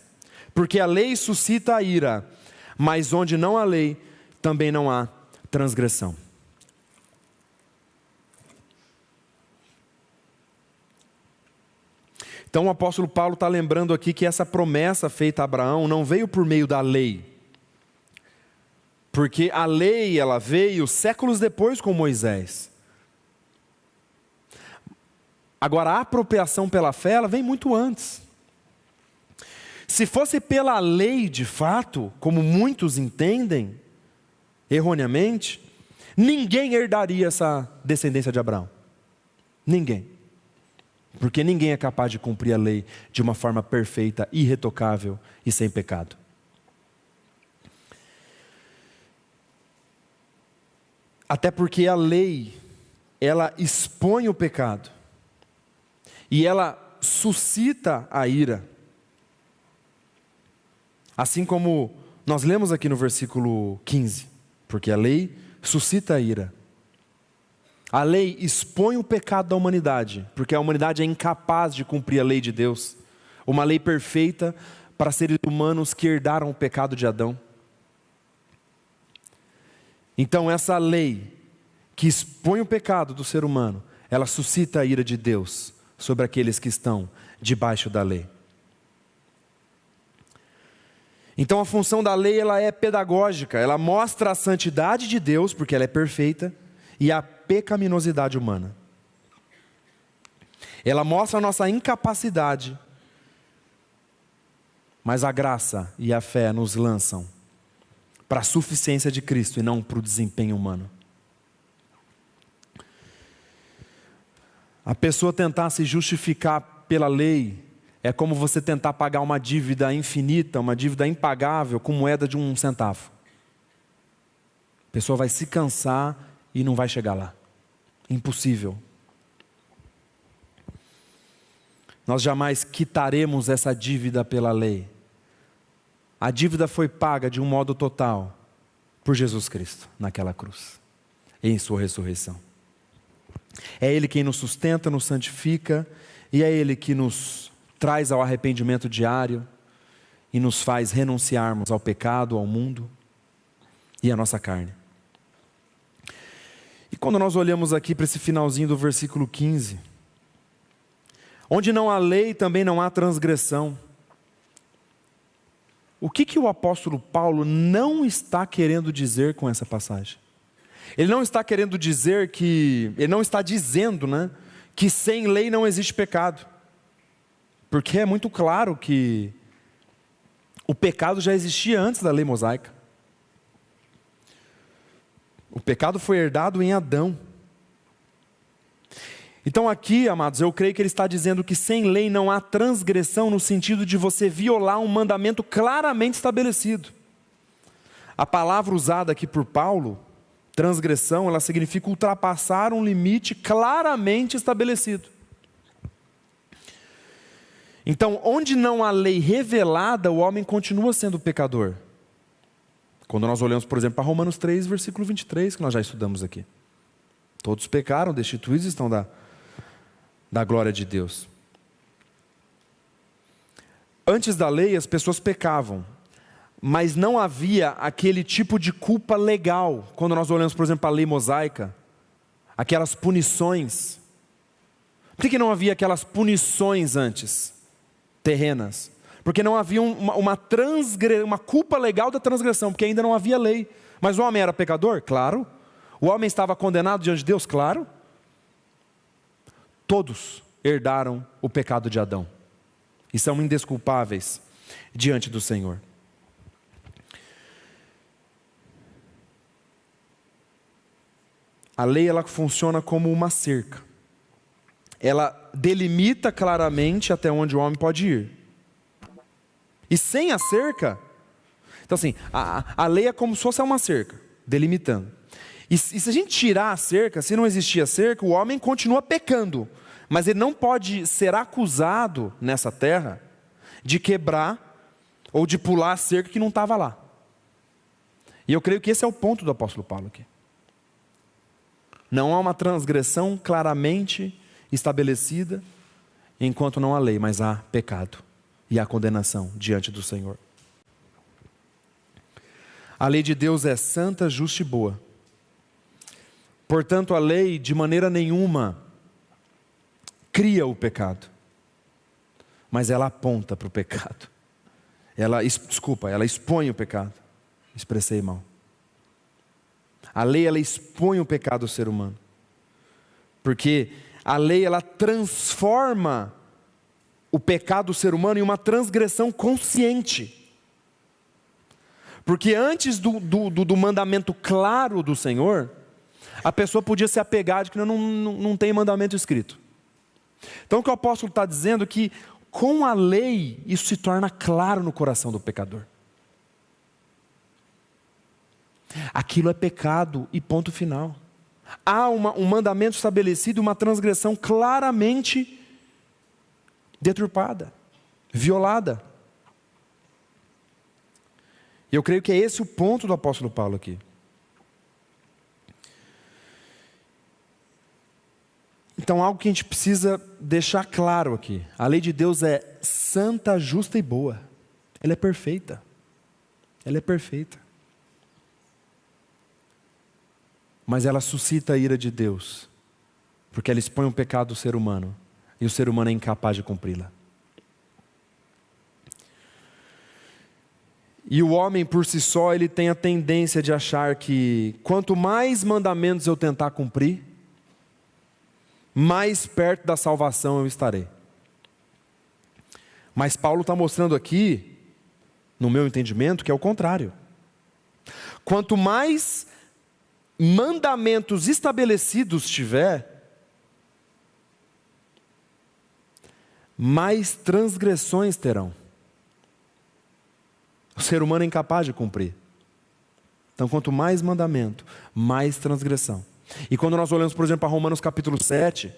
Porque a lei suscita a ira, mas onde não há lei, também não há transgressão. Então o apóstolo Paulo está lembrando aqui que essa promessa feita a Abraão não veio por meio da lei. Porque a lei, ela veio séculos depois com Moisés. Agora, a apropriação pela fé, ela vem muito antes. Se fosse pela lei de fato, como muitos entendem, erroneamente, ninguém herdaria essa descendência de Abraão. Ninguém. Porque ninguém é capaz de cumprir a lei de uma forma perfeita, irretocável e sem pecado. Até porque a lei, ela expõe o pecado. E ela suscita a ira. Assim como nós lemos aqui no versículo 15. Porque a lei suscita a ira. A lei expõe o pecado da humanidade. Porque a humanidade é incapaz de cumprir a lei de Deus. Uma lei perfeita para seres humanos que herdaram o pecado de Adão. Então essa lei que expõe o pecado do ser humano, ela suscita a ira de Deus sobre aqueles que estão debaixo da lei. Então a função da lei, ela é pedagógica, ela mostra a santidade de Deus, porque ela é perfeita, e a pecaminosidade humana. Ela mostra a nossa incapacidade, mas a graça e a fé nos lançam para a suficiência de Cristo e não para o desempenho humano. A pessoa tentar se justificar pela lei é como você tentar pagar uma dívida infinita, uma dívida impagável com moeda de 1 centavo. A pessoa vai se cansar e não vai chegar lá. Impossível. Nós jamais quitaremos essa dívida pela lei. A dívida foi paga de um modo total por Jesus Cristo naquela cruz, em sua ressurreição. É Ele quem nos sustenta, nos santifica, e é Ele que nos traz ao arrependimento diário e nos faz renunciarmos ao pecado, ao mundo e à nossa carne. E quando nós olhamos aqui para esse finalzinho do versículo 15, onde não há lei, também não há transgressão. o que o apóstolo Paulo não está querendo dizer com essa passagem? Ele não está querendo dizer ele não está dizendo, né, que sem lei não existe pecado. Porque é muito claro que o pecado já existia antes da lei mosaica. O pecado foi herdado em Adão. Então aqui, amados, eu creio que ele está dizendo que sem lei não há transgressão no sentido de você violar um mandamento claramente estabelecido. A palavra usada aqui por Paulo, transgressão, ela significa ultrapassar um limite claramente estabelecido. Então, onde não há lei revelada, o homem continua sendo pecador. Quando nós olhamos, por exemplo, para Romanos 3, versículo 23, que nós já estudamos aqui. Todos pecaram, destituídos estão da glória de Deus. Antes da lei, as pessoas pecavam, mas não havia aquele tipo de culpa legal. Quando nós olhamos, por exemplo, para a lei mosaica, aquelas punições. Por que não havia aquelas punições antes, terrenas? Porque não havia uma culpa legal da transgressão, porque ainda não havia lei. Mas o homem era pecador? Claro. O homem estava condenado diante de Deus? Claro. Todos herdaram o pecado de Adão e são indesculpáveis diante do Senhor. A lei, ela funciona como uma cerca. Ela delimita claramente até onde o homem pode ir. E sem a cerca, então assim, a lei é como se fosse uma cerca, delimitando. E se a gente tirar a cerca, se não existir a cerca, o homem continua pecando. Mas ele não pode ser acusado nessa terra de quebrar ou de pular a cerca que não estava lá. E eu creio que esse é o ponto do apóstolo Paulo aqui. Não há uma transgressão claramente estabelecida enquanto não há lei, mas há pecado e há condenação diante do Senhor. A lei de Deus é santa, justa e boa. Portanto, a lei de maneira nenhuma cria o pecado, mas ela aponta para o pecado. Ela expõe o pecado. Expressei mal. A lei, ela expõe o pecado do ser humano. Porque a lei, ela transforma o pecado do ser humano em uma transgressão consciente. Porque antes do mandamento claro do Senhor, a pessoa podia se apegar de que não tem mandamento escrito. Então o que o apóstolo está dizendo é que com a lei isso se torna claro no coração do pecador. Aquilo é pecado e ponto final. Há um mandamento estabelecido, uma transgressão claramente deturpada, violada. E eu creio que é esse o ponto do apóstolo Paulo aqui. Então, algo que a gente precisa deixar claro aqui. A lei de Deus é santa, justa e boa. Ela é perfeita. Ela é perfeita. Mas ela suscita a ira de Deus, porque ela expõe o pecado do ser humano, e o ser humano é incapaz de cumpri-la. E o homem por si só, ele tem a tendência de achar que quanto mais mandamentos eu tentar cumprir, mais perto da salvação eu estarei. Mas Paulo está mostrando aqui, no meu entendimento, que é o contrário. Quanto mais mandamentos estabelecidos tiver, mais transgressões terão. O ser humano é incapaz de cumprir. Então, quanto mais mandamento, mais transgressão. E quando nós olhamos, por exemplo, para Romanos capítulo 7,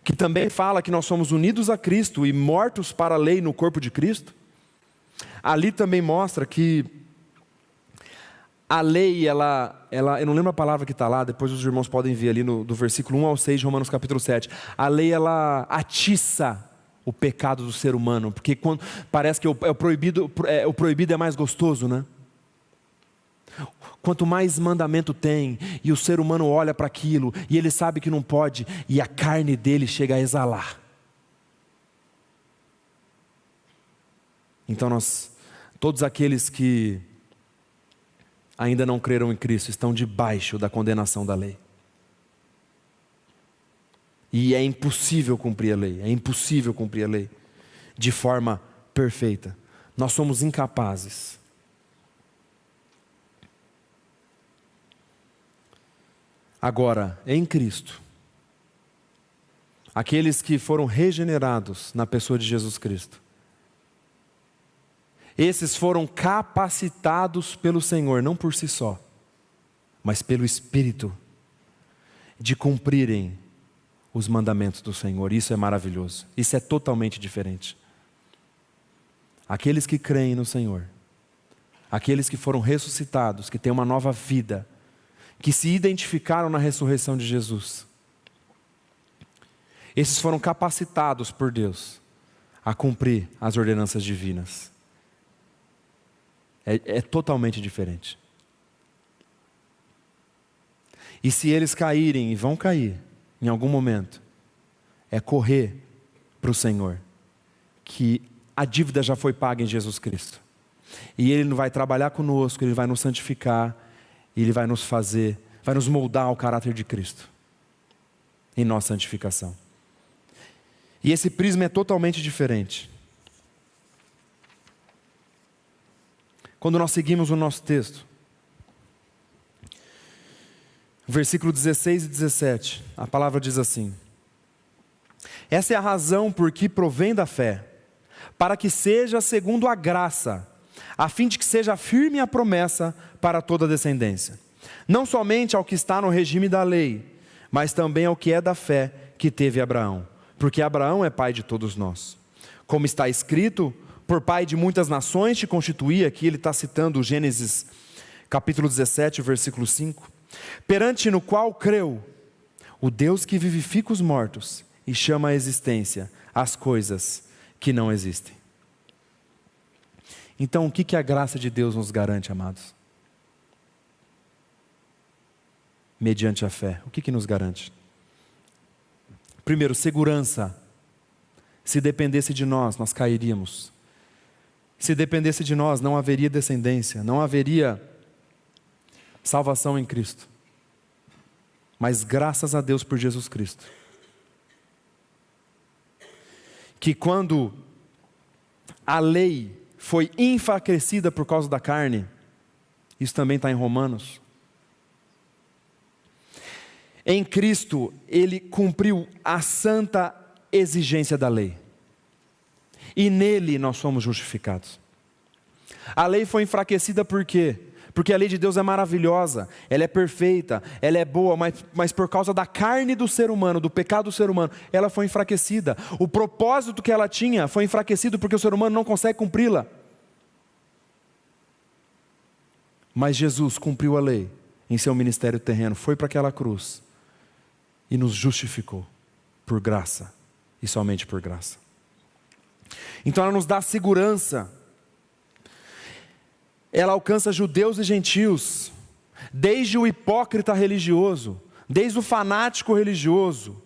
que também fala que nós somos unidos a Cristo e mortos para a lei no corpo de Cristo, ali também mostra que a lei, ela eu não lembro a palavra que está lá, depois os irmãos podem ver ali do versículo 1 ao 6 de Romanos capítulo 7. A lei, ela atiça o pecado do ser humano, porque quando, parece que o proibido é mais gostoso, né? Quanto mais mandamento tem, e o ser humano olha para aquilo, e ele sabe que não pode, e a carne dele chega a exalar. Então nós Todos aqueles que ainda não creram em Cristo estão debaixo da condenação da lei. E é impossível cumprir a lei, é impossível cumprir a lei de forma perfeita. Nós somos incapazes. Agora, em Cristo, aqueles que foram regenerados na pessoa de Jesus Cristo, esses foram capacitados pelo Senhor, não por si só, mas pelo Espírito, de cumprirem os mandamentos do Senhor. Isso é maravilhoso, isso é totalmente diferente. Aqueles que creem no Senhor, aqueles que foram ressuscitados, que têm uma nova vida, que se identificaram na ressurreição de Jesus, esses foram capacitados por Deus a cumprir as ordenanças divinas. É totalmente diferente. E se eles caírem, e vão cair em algum momento, é correr para o Senhor, que a dívida já foi paga em Jesus Cristo. E Ele vai trabalhar conosco, Ele vai nos santificar, Ele vai nos fazer, vai nos moldar ao caráter de Cristo, em nossa santificação. E esse prisma é totalmente diferente. Quando nós seguimos o nosso texto, versículo 16 e 17, a palavra diz assim: essa é a razão por que provém da fé, para que seja segundo a graça, a fim de que seja firme a promessa para toda a descendência, não somente ao que está no regime da lei, mas também ao que é da fé que teve Abraão, porque Abraão é pai de todos nós. Como está escrito, por pai de muitas nações te constituí. Aqui ele está citando Gênesis capítulo 17, versículo 5. Perante no qual creu o Deus que vivifica os mortos e chama à existência as coisas que não existem. Então, o que a graça de Deus nos garante, amados? Mediante a fé, o que nos garante? Primeiro, segurança. Se dependesse de nós, nós cairíamos. Se dependesse de nós, não haveria descendência, não haveria salvação em Cristo. Mas graças a Deus por Jesus Cristo, que quando a lei foi enfraquecida por causa da carne, isso também está em Romanos, em Cristo Ele cumpriu a santa exigência da lei, e nele nós somos justificados. A lei foi enfraquecida por quê? Porque a lei de Deus é maravilhosa, ela é perfeita, ela é boa, mas por causa da carne do ser humano, do pecado do ser humano, ela foi enfraquecida. O propósito que ela tinha foi enfraquecido porque o ser humano não consegue cumpri-la. Mas Jesus cumpriu a lei em seu ministério terreno, foi para aquela cruz e nos justificou por graça e somente por graça. Então ela nos dá segurança. Ela alcança judeus e gentios, desde o hipócrita religioso, desde o fanático religioso,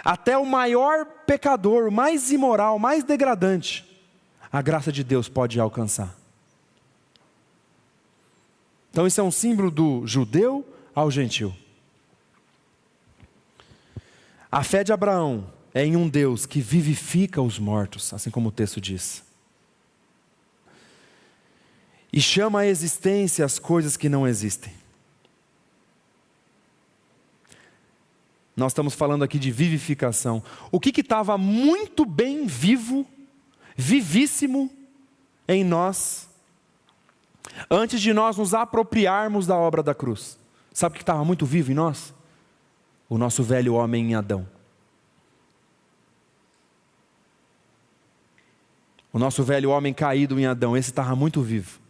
até o maior pecador, o mais imoral, o mais degradante, a graça de Deus pode alcançar. Então isso é um símbolo do judeu ao gentil. A fé de Abraão é em um Deus que vivifica os mortos, assim como o texto diz. E chama à existência as coisas que não existem. Nós estamos falando aqui de vivificação. O que estava muito bem vivo, vivíssimo em nós, antes de nós nos apropriarmos da obra da cruz? Sabe o que estava muito vivo em nós? O nosso velho homem em Adão. O nosso velho homem caído em Adão, esse estava muito vivo.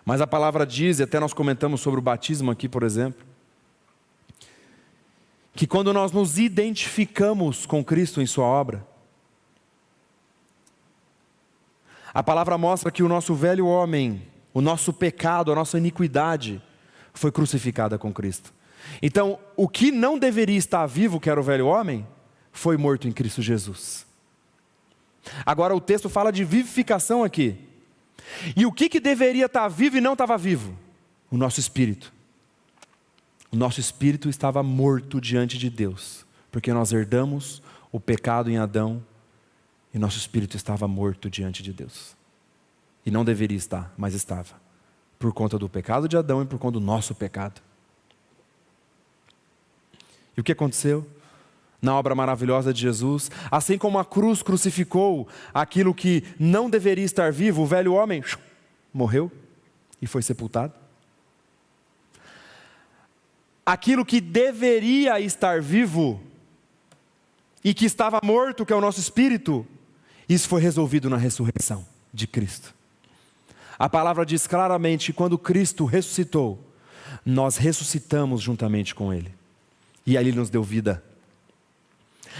Mas a palavra diz, e até nós comentamos sobre o batismo aqui, por exemplo, que quando nós nos identificamos com Cristo em sua obra, a palavra mostra que o nosso velho homem, o nosso pecado, a nossa iniquidade, foi crucificada com Cristo. Então, o que não deveria estar vivo, que era o velho homem, foi morto em Cristo Jesus. Agora o texto fala de vivificação aqui. E o que deveria estar vivo e não estava vivo? O nosso espírito. O nosso espírito estava morto diante de Deus, porque nós herdamos o pecado em Adão, e nosso espírito estava morto diante de Deus. E não deveria estar, mas estava, por conta do pecado de Adão e por conta do nosso pecado. E o que aconteceu? Na obra maravilhosa de Jesus, assim como a cruz crucificou aquilo que não deveria estar vivo, o velho homem morreu e foi sepultado. Aquilo que deveria estar vivo e que estava morto, que é o nosso espírito, isso foi resolvido na ressurreição de Cristo. A palavra diz claramente que quando Cristo ressuscitou, nós ressuscitamos juntamente com Ele. E ali nos deu vida.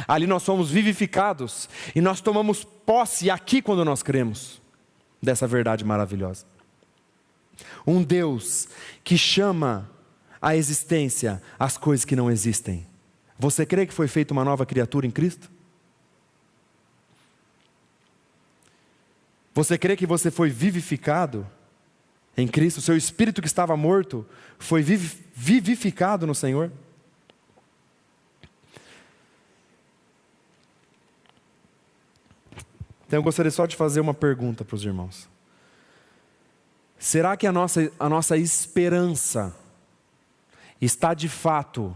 Ali nós somos vivificados e nós tomamos posse aqui quando nós cremos dessa verdade maravilhosa. Um Deus que chama à existência as coisas que não existem. Você crê que foi feita uma nova criatura em Cristo? Você crê que você foi vivificado em Cristo? O seu espírito que estava morto foi vivificado no Senhor? Então eu gostaria só de fazer uma pergunta para os irmãos. Será que a nossa esperança está de fato,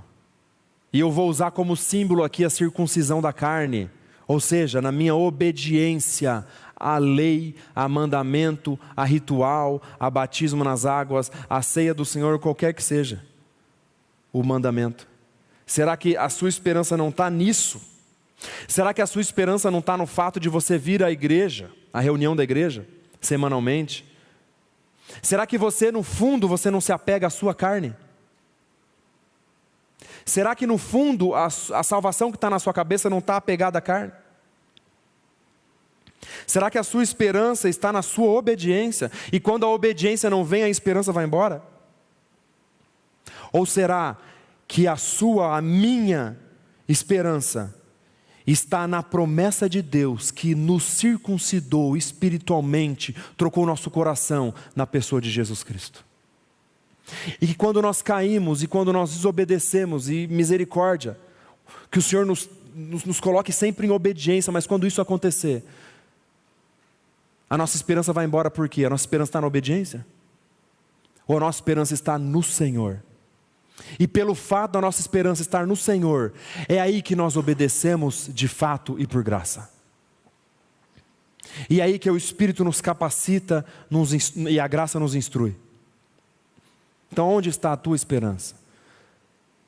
e eu vou usar como símbolo aqui a circuncisão da carne, ou seja, na minha obediência à lei, a mandamento, a ritual, a batismo nas águas, a ceia do Senhor, qualquer que seja o mandamento? Será que a sua esperança não está nisso? Será que a sua esperança não está no fato de você vir à igreja, à reunião da igreja, semanalmente? Será que você, no fundo, você não se apega à sua carne? Será que no fundo a salvação que está na sua cabeça não está apegada à carne? Será que a sua esperança está na sua obediência? E quando a obediência não vem, a esperança vai embora? Ou será que a minha esperança está na promessa de Deus que nos circuncidou espiritualmente, trocou nosso coração na pessoa de Jesus Cristo? E que quando nós caímos e quando nós desobedecemos, e misericórdia, que o Senhor nos coloque sempre em obediência, mas quando isso acontecer, a nossa esperança vai embora por quê? A nossa esperança está na obediência? Ou a nossa esperança está no Senhor? E pelo fato da nossa esperança estar no Senhor, é aí que nós obedecemos de fato e por graça. E é aí que o Espírito nos capacita e a graça nos instrui. Então onde está a tua esperança?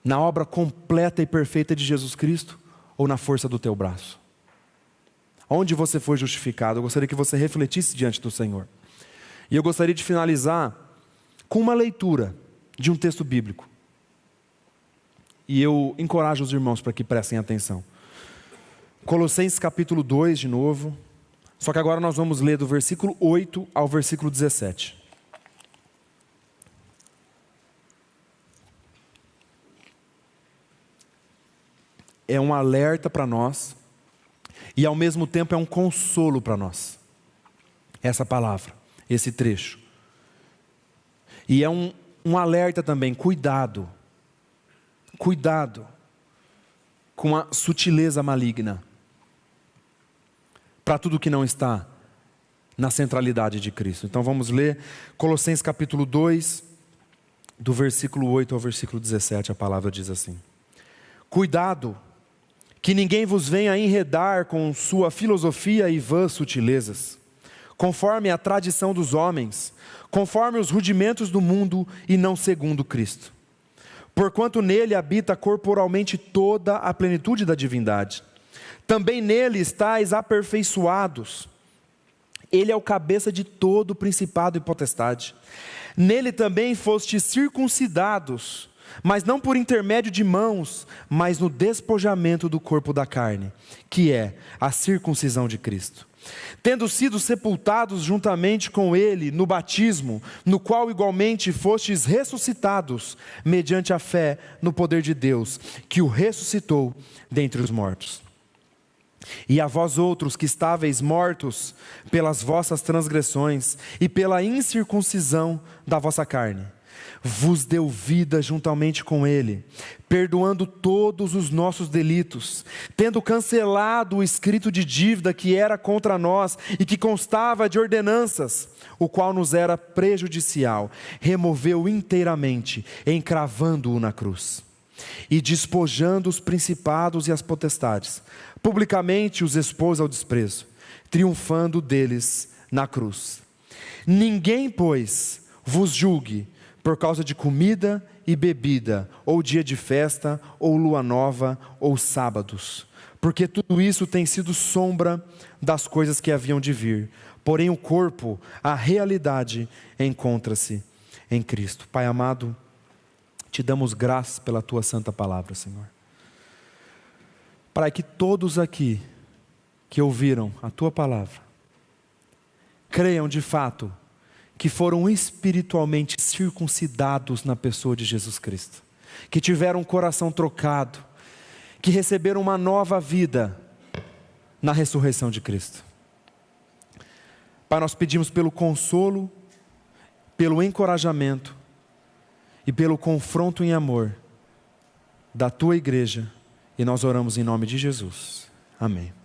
Na obra completa e perfeita de Jesus Cristo ou na força do teu braço? Onde você foi justificado? Eu gostaria que você refletisse diante do Senhor. E eu gostaria de finalizar com uma leitura de um texto bíblico. E eu encorajo os irmãos para que prestem atenção. Colossenses capítulo 2 de novo. Só que agora nós vamos ler do versículo 8 ao versículo 17. É um alerta para nós. E ao mesmo tempo é um consolo para nós. Essa palavra, esse trecho. E é um alerta também, cuidado. Cuidado com a sutileza maligna, para tudo que não está na centralidade de Cristo. Então vamos ler Colossenses capítulo 2, do versículo 8 ao versículo 17, a palavra diz assim: Cuidado, que ninguém vos venha enredar com sua filosofia e vãs sutilezas, conforme a tradição dos homens, conforme os rudimentos do mundo e não segundo Cristo. Porquanto nele habita corporalmente toda a plenitude da divindade. Também nele estáis aperfeiçoados. Ele é o cabeça de todo principado e potestade. Nele também fostes circuncidados, mas não por intermédio de mãos, mas no despojamento do corpo da carne, que é a circuncisão de Cristo. Tendo sido sepultados juntamente com ele no batismo, no qual igualmente fostes ressuscitados, mediante a fé no poder de Deus, que o ressuscitou dentre os mortos. E a vós outros que estáveis mortos pelas vossas transgressões e pela incircuncisão da vossa carne, vos deu vida juntamente com ele, perdoando todos os nossos delitos, tendo cancelado o escrito de dívida que era contra nós e que constava de ordenanças, o qual nos era prejudicial, removeu inteiramente, encravando-o na cruz. E despojando os principados e as potestades, publicamente os expôs ao desprezo, triunfando deles na cruz. Ninguém, pois, vos julgue por causa de comida e bebida, ou dia de festa, ou lua nova, ou sábados, porque tudo isso tem sido sombra das coisas que haviam de vir, porém o corpo, a realidade, encontra-se em Cristo. Pai amado, te damos graças pela tua santa palavra, Senhor. Para que todos aqui que ouviram a tua palavra, creiam de fato que foram espiritualmente circuncidados na pessoa de Jesus Cristo, que tiveram um coração trocado, que receberam uma nova vida na ressurreição de Cristo. Pai, nós pedimos pelo consolo, pelo encorajamento e pelo confronto em amor da tua igreja, e nós oramos em nome de Jesus. Amém.